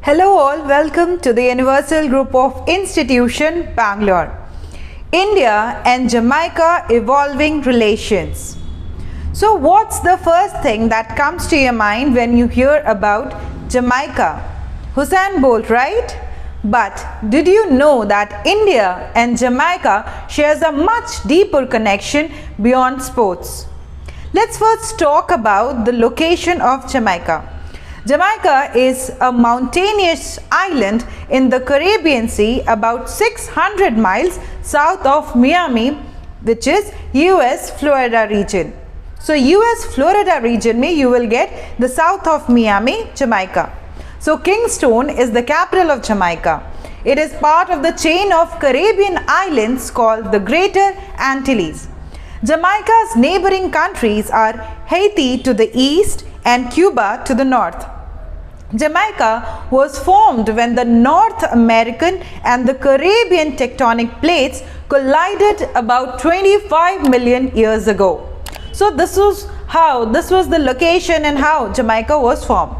Hello all, welcome to the Universal Group of Institution, Bangalore. India and Jamaica evolving relations. So what's the first thing that comes to your mind when you hear about Jamaica? Usain Bolt, right? But did you know that India and Jamaica shares a much deeper connection beyond sports? Let's first talk about the location of Jamaica. Jamaica is a mountainous island in the Caribbean Sea about 600 miles south of Miami, which is US Florida region. So US Florida region mein you will get the south of Miami, Jamaica. So Kingston is the capital of Jamaica. It is part of the chain of Caribbean islands called the Greater Antilles. Jamaica's neighboring countries are Haiti to the east and Cuba to the north. Jamaica was formed when the North American and the Caribbean tectonic plates collided about 25 million years ago. So this was the location and how Jamaica was formed.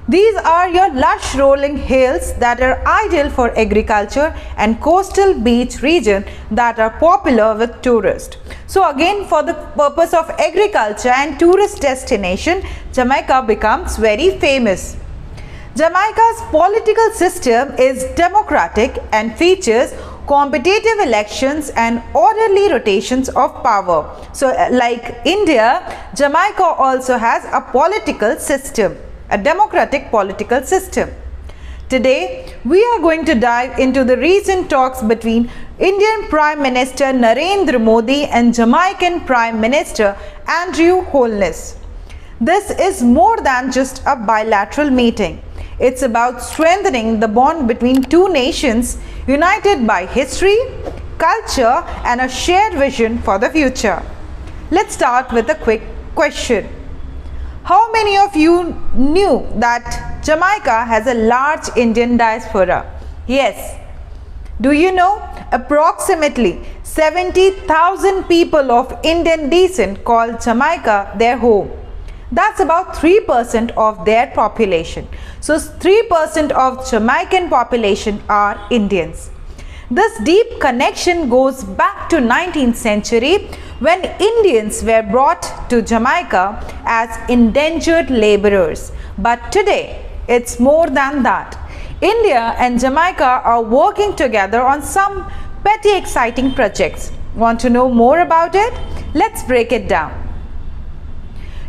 These are your lush rolling hills that are ideal for agriculture and coastal beach region that are popular with tourists. So again, for the purpose of agriculture and tourist destination, Jamaica becomes very famous. Jamaica's political system is democratic and features competitive elections and orderly rotations of power. So like India, Jamaica also has a political system, a democratic political system. Today, we are going to dive into the recent talks between Indian Prime Minister Narendra Modi and Jamaican Prime Minister Andrew Holness. This is more than just a bilateral meeting. It's about strengthening the bond between two nations united by history, culture, and a shared vision for the future. Let's start with a quick question. How many of you knew that Jamaica has a large Indian diaspora? Yes. Do you know approximately 70,000 people of Indian descent call Jamaica their home? That's about 3% of their population. So 3% of Jamaican population are Indians. This deep connection goes back to 19th century when Indians were brought to Jamaica as indentured laborers. But today, it's more than that. India and Jamaica are working together on some petty exciting projects. Want to know more about it? Let's break it down.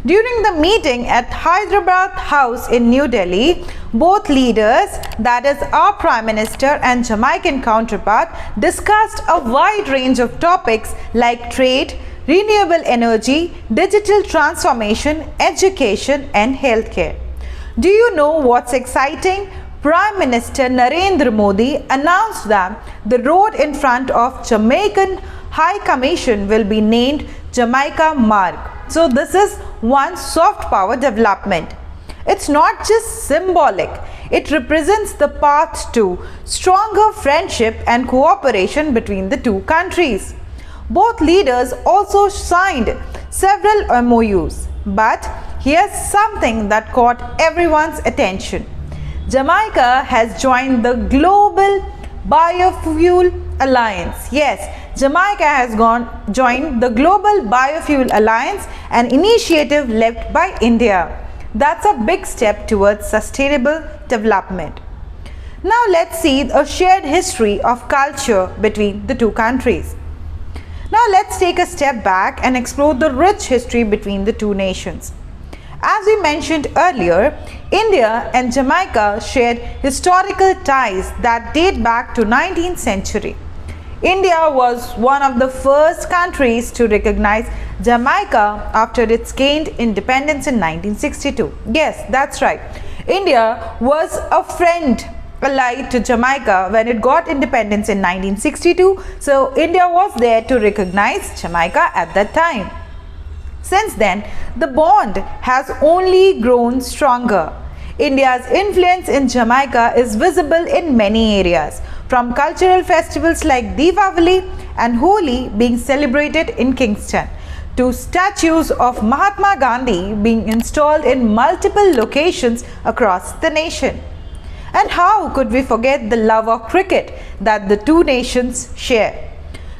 During the meeting at Hyderabad House in New Delhi, both leaders, that is our Prime Minister and Jamaican counterpart, discussed a wide range of topics like trade, renewable energy, digital transformation, education and healthcare. Do you know what's exciting? Prime Minister Narendra Modi announced that the road in front of Jamaican High Commission will be named Jamaica Marg. So this is one soft power development. It's not just symbolic. It represents the path to stronger friendship and cooperation between the two countries. Both leaders also signed several MOUs. But here's something that caught everyone's attention. Jamaica has joined the Global Biofuel Alliance. Yes, Jamaica has joined the Global Biofuel Alliance, an initiative led by India. That's a big step towards sustainable development. Now let's see a shared history of culture between the two countries. Now let's take a step back and explore the rich history between the two nations. As we mentioned earlier, India and Jamaica shared historical ties that date back to 19th century. India was one of the first countries to recognize Jamaica after it gained independence in 1962. Yes, that's right. India was a friend allied to Jamaica when it got independence in 1962. So India was there to recognize Jamaica at that time. Since then, the bond has only grown stronger. India's influence in Jamaica is visible in many areas, from cultural festivals like Diwali and Holi being celebrated in Kingston, to statues of Mahatma Gandhi being installed in multiple locations across the nation. And how could we forget the love of cricket that the two nations share?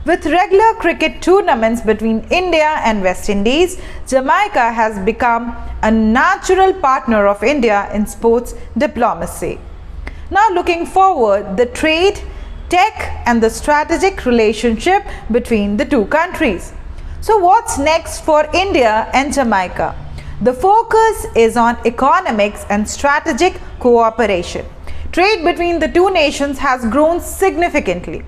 With regular cricket tournaments between India and West Indies, Jamaica has become a natural partner of India in sports diplomacy. Now looking forward, the trade, tech and the strategic relationship between the two countries. So what's next for India and Jamaica? The focus is on economics and strategic cooperation. Trade between the two nations has grown significantly,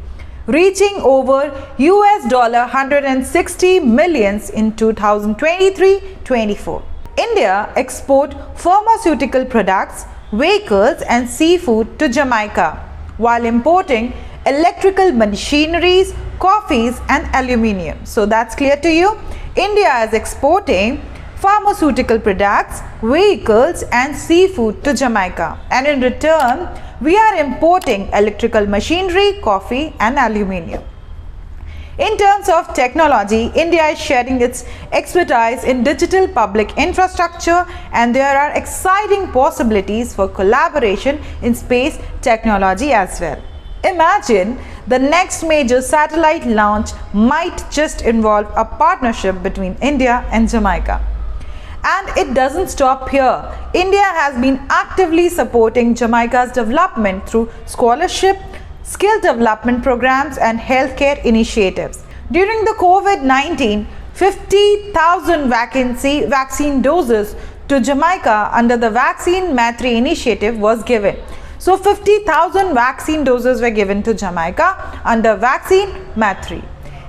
reaching over $160 million in 2023-24. India export pharmaceutical products, vehicles and seafood to Jamaica, while importing electrical machineries, coffees and aluminium. So that's clear to you. India is exporting pharmaceutical products, vehicles and seafood to Jamaica, and in return we are importing electrical machinery, coffee and aluminium. In terms of technology, India is sharing its expertise in digital public infrastructure, and there are exciting possibilities for collaboration in space technology as well. Imagine the next major satellite launch might just involve a partnership between India and Jamaica. And it doesn't stop here. India has been actively supporting Jamaica's development through scholarship, skill development programs and healthcare initiatives. During the COVID-19, 50,000 vaccine doses to Jamaica under the Vaccine Matri initiative was given. So 50,000 vaccine doses were given to Jamaica under Vaccine Matri.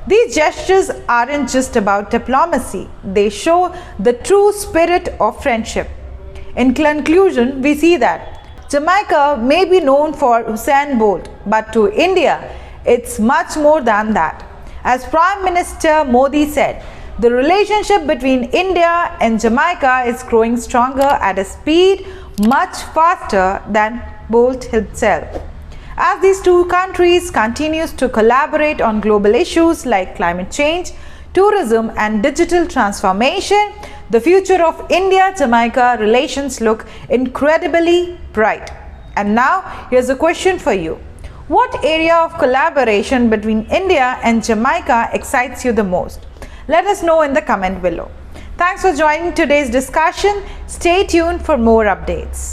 These gestures aren't just about diplomacy, they show the true spirit of friendship. In conclusion, we see that Jamaica may be known for Usain Bolt, but to India, it's much more than that. As Prime Minister Modi said, the relationship between India and Jamaica is growing stronger at a speed much faster than Bolt himself. As these two countries continue to collaborate on global issues like climate change, tourism and digital transformation, the future of India-Jamaica relations look incredibly bright. And now, here's a question for you. What area of collaboration between India and Jamaica excites you the most? Let us know in the comment below. Thanks for joining today's discussion. Stay tuned for more updates.